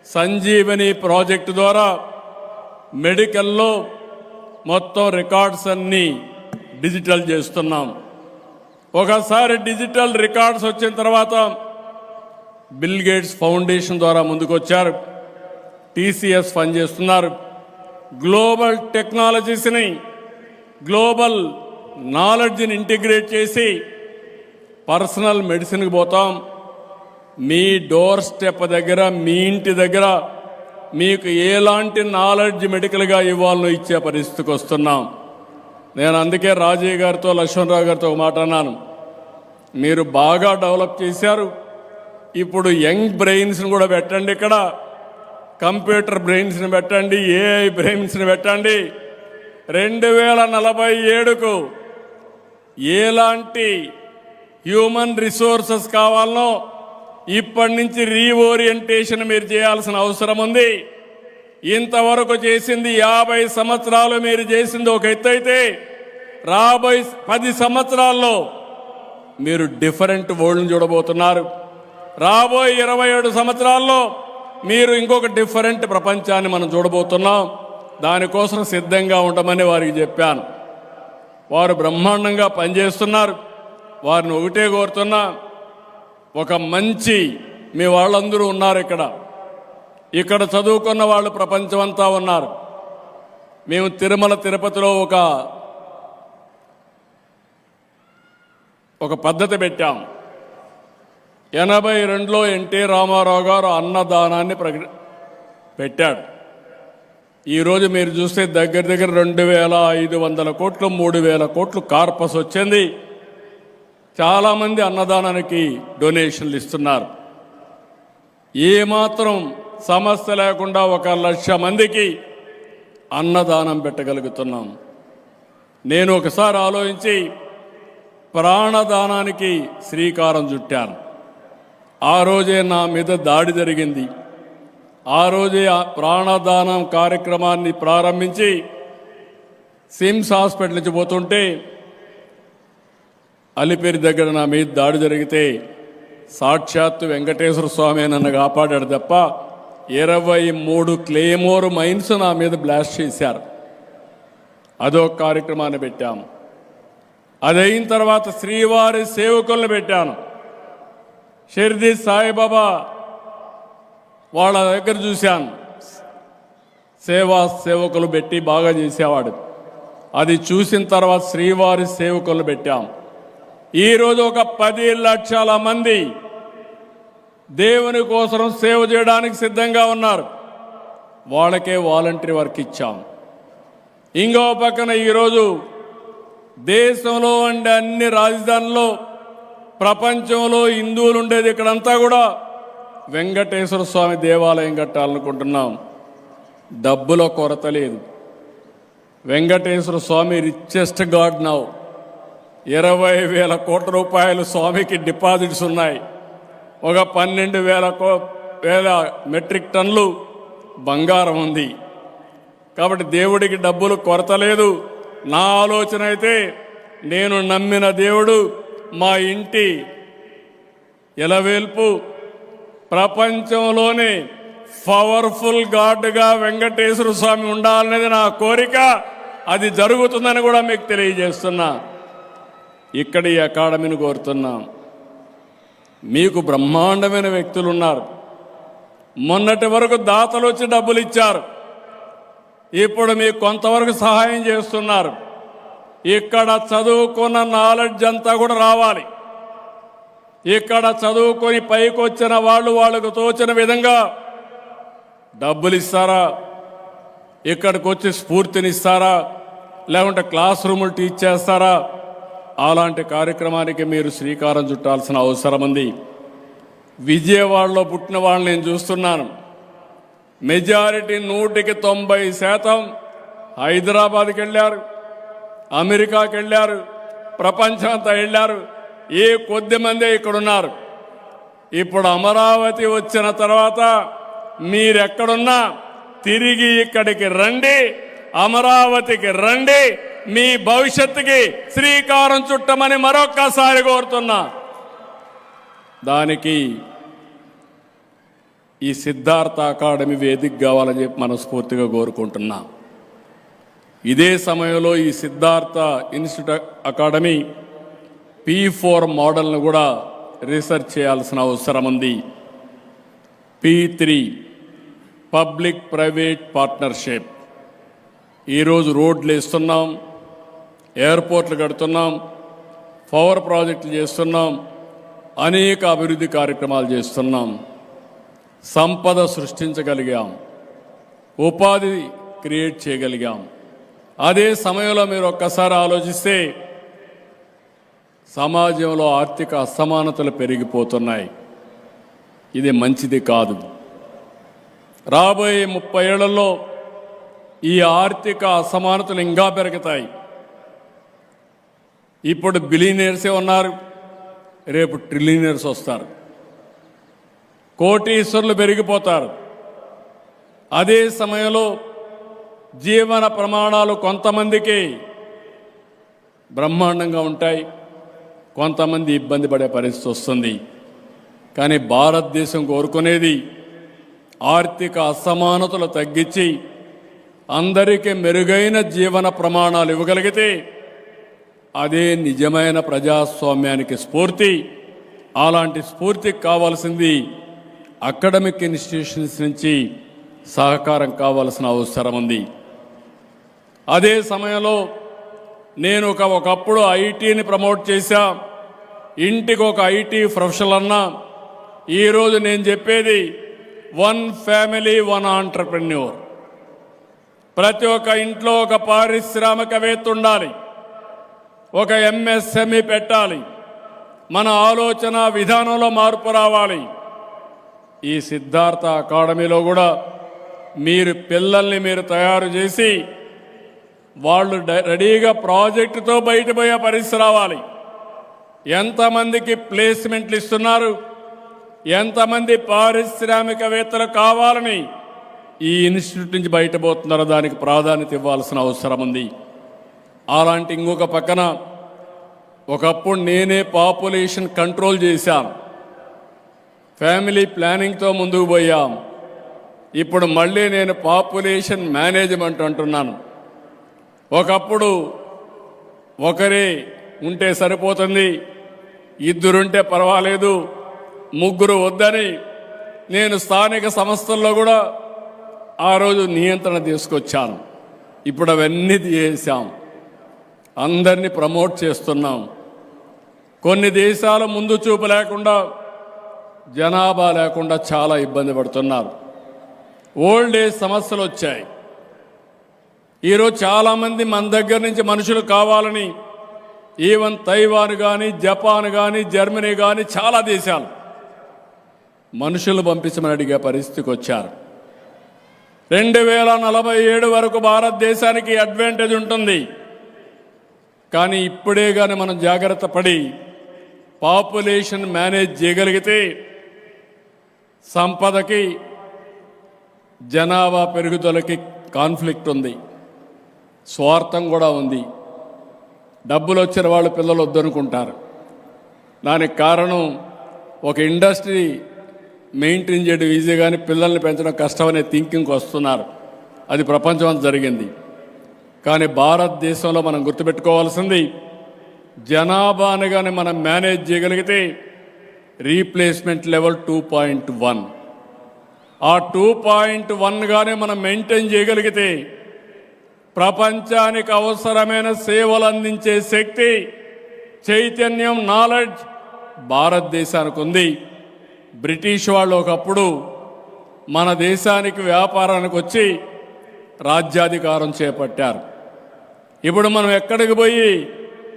సంజీవని ప్రాజెక్టు ద్వారా మెడికల్లో మొత్తం రికార్డ్స్ అన్నీ డిజిటల్ చేస్తున్నాం. ఒకసారి డిజిటల్ రికార్డ్స్ వచ్చిన తర్వాత బిల్ గేట్స్ ఫౌండేషన్ ద్వారా ముందుకొచ్చారు. టీసీఎస్ ఫండ్ చేస్తున్నారు. గ్లోబల్ టెక్నాలజీస్ని, గ్లోబల్ నాలెడ్జ్ని ఇంటిగ్రేట్ చేసి పర్సనల్ మెడిసిన్కి పోతాం. మీ డోర్ స్టెప్ దగ్గర, మీ ఇంటి దగ్గర మీకు ఎలాంటి నాలెడ్జ్ మెడికల్గా ఇవ్వాలనో ఇచ్చే పరిస్థితికి వస్తున్నాం. నేను అందుకే రాజీవ్ గారితో, లక్ష్మణరావు గారితో ఒక మాట అన్నాను. మీరు బాగా డెవలప్ చేశారు. ఇప్పుడు యంగ్ బ్రెయిన్స్ని కూడా పెట్టండి, ఇక్కడ కంప్యూటర్ బ్రెయిన్స్ని పెట్టండి, ఏఐ బ్రెయిన్స్ని పెట్టండి. 2047కు ఎలాంటి హ్యూమన్ రిసోర్సెస్ కావాలనో ఇప్పటి నుంచి రీఓరియంటేషన్ మీరు చేయాల్సిన అవసరం ఉంది. ఇంతవరకు చేసింది 50 సంవత్సరాలు మీరు చేసింది ఒక ఎత్తు అయితే, రాబోయే 10 సంవత్సరాల్లో మీరు డిఫరెంట్ వరల్డ్ని చూడబోతున్నారు. రాబోయే 27 సంవత్సరాల్లో మీరు ఇంకొక డిఫరెంట్ ప్రపంచాన్ని మనం చూడబోతున్నాం. దానికోసం సిద్ధంగా ఉండమని వారికి చెప్పాను. వారు బ్రహ్మాండంగా పనిచేస్తున్నారు. వారిని ఒకటే కోరుతున్నా, ఒక మంచి మీ వాళ్ళందరూ ఉన్నారు ఇక్కడ చదువుకున్న వాళ్ళు ప్రపంచమంతా ఉన్నారు. మేము తిరుమల తిరుపతిలో ఒక పద్ధతి పెట్టాం. 82లో ఎన్టీ రామారావు గారు అన్నదానాన్ని పెట్టాడు. ఈరోజు మీరు చూస్తే దగ్గర 2500 కోట్లు, 3000 కోట్లు కార్పస్ వచ్చింది. చాలామంది అన్నదానానికి డొనేషన్లు ఇస్తున్నారు. ఏమాత్రం సమస్య లేకుండా 1,00,000 మందికి అన్నదానం పెట్టగలుగుతున్నాం. నేను ఒకసారి ఆలోచించి ప్రాణదానానికి శ్రీకారం చుట్టాను. ఆ రోజే నా మీద దాడి జరిగింది. ఆ రోజే ప్రాణదానం కార్యక్రమాన్ని ప్రారంభించి సిమ్స్ హాస్పిటల్ నుంచి పోతుంటే అలిపిరి దగ్గర నా మీద దాడి జరిగితే సాక్షాత్తు వెంకటేశ్వర స్వామి నన్ను కాపాడాడు తప్ప 23 క్లేమోర్ మైన్స్ నా మీద బ్లాస్ట్ చేశారు. అదో కార్యక్రమాన్ని పెట్టాము. అదైన తర్వాత శ్రీవారి సేవకులను పెట్టాను. షిర్డీ సాయిబాబా వాళ్ళ దగ్గర చూశాను. సేవకులు పెట్టి బాగా చేసేవాడు. అది చూసిన తర్వాత శ్రీవారి సేవకులు పెట్టాం. ఈరోజు ఒక 10 లక్షల మంది దేవుని కోసం సేవ చేయడానికి సిద్ధంగా ఉన్నారు. వాళ్ళకే వాలంటరీ వర్క్ ఇచ్చాం. ఇంకో పక్కన ఈరోజు దేశంలో ఉండే అన్ని రాజధానుల్లో, ప్రపంచంలో హిందువులు ఉండేది ఇక్కడంతా కూడా వెంకటేశ్వర స్వామి దేవాలయం కట్టాలనుకుంటున్నాం. డబ్బుల కొరత లేదు. వెంకటేశ్వర స్వామి రిచెస్ట్ గాడ్ నౌ. 20,000 కోట్ల రూపాయలు స్వామికి డిపాజిట్స్ ఉన్నాయి. ఒక 12,000 మెట్రిక్ టన్నులు బంగారం ఉంది. కాబట్టి దేవుడికి డబ్బులు కొరత లేదు. నా ఆలోచన అయితే, నేను నమ్మిన దేవుడు మా ఇంటి ఎలవేల్పు ప్రపంచంలోనే పవర్ఫుల్ గాడ్గా వెంకటేశ్వర స్వామి ఉండాలనేది నా కోరిక. అది జరుగుతుందని కూడా మీకు తెలియజేస్తున్నా. ఇక్కడ ఈ అకాడమీని కోరుతున్నాం. మీకు బ్రహ్మాండమైన వ్యక్తులు ఉన్నారు. మొన్నటి వరకు దాతలు వచ్చి డబ్బులు ఇచ్చారు. ఇప్పుడు మీకు కొంతవరకు సహాయం చేస్తున్నారు. ఇక్కడ చదువుకున్న నాలెడ్జ్ అంతా కూడా రావాలి. ఇక్కడ చదువుకొని పైకి వచ్చిన వాళ్ళకు తోచిన విధంగా డబ్బులు ఇస్తారా, ఇక్కడికి వచ్చి స్ఫూర్తినిస్తారా, లేకుంటే క్లాస్ రూములు టీచ్ చేస్తారా? అలాంటి కార్యక్రమానికి మీరు శ్రీకారం చుట్టాల్సిన అవసరం ఉంది. విజయవాడలో పుట్టిన వాళ్ళని నేను చూస్తున్నాను. మెజారిటీ 100% హైదరాబాద్కి వెళ్ళారు, అమెరికాకి వెళ్ళారు, ప్రపంచం అంతా వెళ్ళారు. ఏ కొద్ది మందే ఇక్కడున్నారు. ఇప్పుడు అమరావతి వచ్చిన తర్వాత మీరెక్కడున్నా తిరిగి ఇక్కడికి రండి, అమరావతికి రండి. మీ భవిష్యత్తుకి శ్రీకారం చుట్టమని మరొక్కసారి కోరుతున్నా. దానికి ఈ సిద్ధార్థ అకాడమీ వేదిక కావాలని చెప్పి మనస్ఫూర్తిగా కోరుకుంటున్నా. ఇదే సమయంలో ఈ సిద్ధార్థ ఇన్స్టిట్యూట్ అకాడమీ P4 మోడల్ను కూడా రీసెర్చ్ చేయాల్సిన అవసరం ఉంది. P3 public private partnership. ఈరోజు రోడ్లు వేస్తున్నాం, ఎయిర్పోర్ట్లు కడుతున్నాం, పవర్ ప్రాజెక్టులు చేస్తున్నాం, అనేక అభివృద్ధి కార్యక్రమాలు చేస్తున్నాం, సంపద సృష్టించగలిగాం, ఉపాధి క్రియేట్ చేయగలిగాం. అదే సమయంలో మీరు ఒక్కసారి ఆలోచిస్తే సమాజంలో ఆర్థిక అసమానతలు పెరిగిపోతున్నాయి. ఇది మంచిది కాదు. రాబోయే 30 ఏళ్లలో ఈ ఆర్థిక అసమానతలు ఇంకా పెరుగుతాయి. ఇప్పుడు బిలియనీర్సే ఉన్నారు, రేపు ట్రిలియనర్స్ వస్తారు, కోటీశ్వరులు పెరిగిపోతారు. అదే సమయంలో జీవన ప్రమాణాలు కొంతమందికి బ్రహ్మాండంగా ఉంటాయి, కొంతమంది ఇబ్బంది పడే పరిస్థితి వస్తుంది. కానీ భారతదేశం కోరుకునేది ఆర్థిక అసమానతలు తగ్గించి అందరికీ మెరుగైన జీవన ప్రమాణాలు ఇవ్వగలిగితే అదే నిజమైన ప్రజాస్వామ్యానికి స్ఫూర్తి. అలాంటి స్ఫూర్తికి కావాల్సింది అకాడమిక్ ఇన్స్టిట్యూషన్స్ నుంచి సహకారం కావాల్సిన అవసరం ఉంది. అదే సమయంలో నేను ఒకప్పుడు ఐటీని ప్రమోట్ చేశా, ఇంటికి ఒక ఐటీ ప్రొఫెషనల్ అన్నా. ఈరోజు నేను చెప్పేది 1 ఫ్యామిలీ 1 ఆంటర్‌ప్రెన్యూర్. ప్రతి ఒక్క ఇంట్లో ఒక పారిశ్రామికవేత్త ఉండాలి, ఒక ఎంఎస్ఎంఈ పెట్టాలి. మన ఆలోచన విధానంలో మార్పు రావాలి. ఈ సిద్ధార్థ అకాడమీలో కూడా మీరు పిల్లల్ని మీరు తయారు చేసి వాళ్ళు రెడీగా ప్రాజెక్టుతో బయటపోయే పరిస్థితి రావాలి. ఎంతమందికి ప్లేస్మెంట్లు ఇస్తున్నారు, ఎంతమంది పారిశ్రామికవేత్తలు కావాలని ఈ ఇన్స్టిట్యూట్ నుంచి బయటపోతున్నారో దానికి ప్రాధాన్యత ఇవ్వాల్సిన అవసరం ఉంది. అలాంటి ఇంకొక పక్కన ఒకప్పుడు నేనే పాపులేషన్ కంట్రోల్ చేశాను, ఫ్యామిలీ ప్లానింగ్తో ముందుకు పోయాం. ఇప్పుడు మళ్ళీ నేను పాపులేషన్ మేనేజ్మెంట్ అంటున్నాను. ఒకప్పుడు ఒకరే ఉంటే సరిపోతుంది, ఇద్దరుంటే పర్వాలేదు, ముగ్గురు వద్దని నేను స్థానిక సంస్థల్లో కూడా ఆ రోజు నియంత్రణ తీసుకొచ్చాను. ఇప్పుడు అవన్నీ చేశాం, అందరినీ ప్రమోట్ చేస్తున్నాం. కొన్ని దేశాలు ముందు చూపు లేకుండా, జనాభా లేకుండా చాలా ఇబ్బంది పడుతున్నారు. ఓల్డ్ ఏజ్ సమస్యలు వచ్చాయి. ఈరోజు చాలామంది మన దగ్గర నుంచి మనుషులు కావాలని ఈవెన్ తైవాన్ కానీ, జపాన్ కానీ, జర్మనీ కానీ చాలా దేశాలు మనుషులు పంపించమని అడిగే పరిస్థితికి వచ్చారు. 2047 వరకు భారతదేశానికి అడ్వాంటేజ్ ఉంటుంది. కానీ ఇప్పుడే కానీ మనం జాగ్రత్త పడి పాపులేషన్ మేనేజ్ చేయగలిగితే సంపదకి జనాభా పెరుగుదలకి కాన్ఫ్లిక్ట్ ఉంది, స్వార్థం కూడా ఉంది. డబ్బులు వచ్చిన వాళ్ళు పిల్లలు వద్దనుకుంటారు. దానికి కారణం ఒక ఇండస్ట్రీ మెయింటైన్ చేయడం ఈజీ కానీ పిల్లల్ని పెంచడం కష్టమనే థింకింగ్కి వస్తున్నారు. అది ప్రపంచం అంతా జరిగింది. కానీ భారతదేశంలో మనం గుర్తుపెట్టుకోవాల్సింది, జనాభాని కానీ మనం మేనేజ్ చేయగలిగితే రీప్లేస్మెంట్ లెవెల్ 2.1, ఆ 2.1 గానే మనం మెయింటైన్ చేయగలిగితే ప్రపంచానికి అవసరమైన సేవలు అందించే శక్తి, చైతన్యం, నాలెడ్జ్ భారతదేశానికి ఉంది. బ్రిటిష్ వాళ్ళు ఒకప్పుడు మన దేశానికి వ్యాపారానికి వచ్చి రాజ్యాధికారం చేపట్టారు. ఇప్పుడు మనం ఎక్కడికి పోయి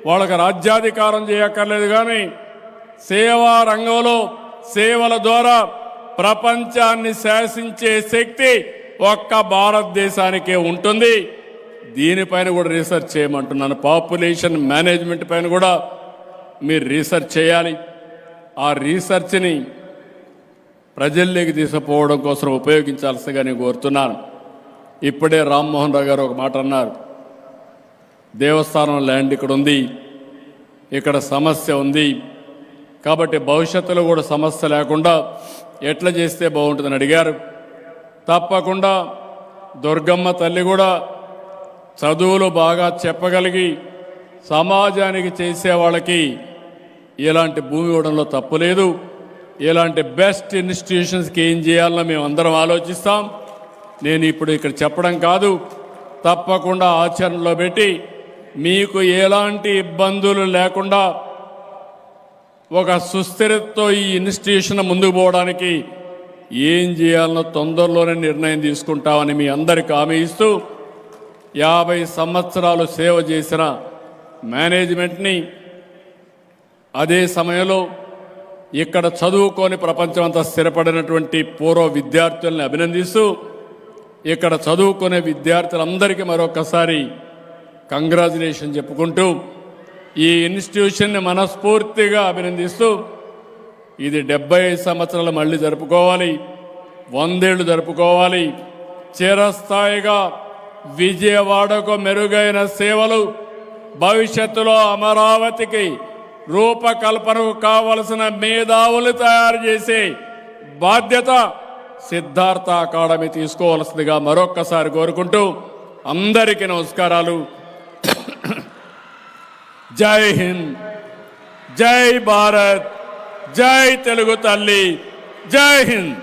వాళ్ళకి రాజ్యాధికారం చేయక్కర్లేదు, కానీ సేవా రంగంలో సేవల ద్వారా ప్రపంచాన్ని శాసించే శక్తి ఒక్క భారతదేశానికే ఉంటుంది. దీనిపైన కూడా రీసెర్చ్ చేయమంటున్నాను. పాపులేషన్ మేనేజ్మెంట్ పైన కూడా మీరు రీసెర్చ్ చేయాలి. ఆ రీసెర్చ్ని ప్రజల్లోకి తీసుకుపోవడం కోసం ఉపయోగించాల్సిందిగా నేను కోరుతున్నాను. ఇప్పుడే రామ్మోహన్ రావు గారు ఒక మాట అన్నారు, దేవస్థానం ల్యాండ్ ఇక్కడ ఉంది, ఇక్కడ సమస్య ఉంది, కాబట్టి భవిష్యత్తులో కూడా సమస్య లేకుండా ఎట్లా చేస్తే బాగుంటుందని అడిగారు. తప్పకుండా దుర్గమ్మ తల్లి కూడా చదువులు బాగా చెప్పగలిగి సమాజానికి చేసే వాళ్ళకి ఇలాంటి భూమి ఇవ్వడంలో తప్పు లేదు. ఇలాంటి బెస్ట్ ఇన్స్టిట్యూషన్స్కి ఏం చేయాలో మేము అందరం ఆలోచిస్తాం. నేను ఇప్పుడు ఇక్కడ చెప్పడం కాదు, తప్పకుండా ఆచరణలో పెట్టి మీకు ఎలాంటి ఇబ్బందులు లేకుండా ఒక సుస్థిరతతో ఈ ఇన్స్టిట్యూషన్ ముందుకు పోవడానికి ఏం చేయాలనో తొందరలోనే నిర్ణయం తీసుకుంటామని మీ అందరికీ హామీ ఇస్తూ 50 సంవత్సరాలు సేవ చేసిన మేనేజ్మెంట్ని, అదే సమయంలో ఇక్కడ చదువుకొని ప్రపంచమంతా స్థిరపడినటువంటి పూర్వ విద్యార్థుల్ని అభినందిస్తూ ఇక్కడ చదువుకునే విద్యార్థులందరికీ మరొకసారి కంగ్రాచులేషన్ చెప్పుకుంటూ ఈ ఇన్స్టిట్యూషన్ని మనస్ఫూర్తిగా అభినందిస్తూ ఇది 75 సంవత్సరాలు మళ్ళీ జరుపుకోవాలి, 100 ఏళ్ళు జరుపుకోవాలి. చిరస్థాయిగా విజయవాడకు మెరుగైన సేవలు, భవిష్యత్తులో అమరావతికి రూపకల్పనకు కావలసిన మేధావులు తయారు చేసే బాధ్యత సిద్ధార్థ అకాడమీ తీసుకోవాల్సిందిగా మరొక్కసారి కోరుకుంటూ అందరికీ నమస్కారాలు. జై హింద్, జై భారత్, జై తెలుగు తల్లి, జై హింద్.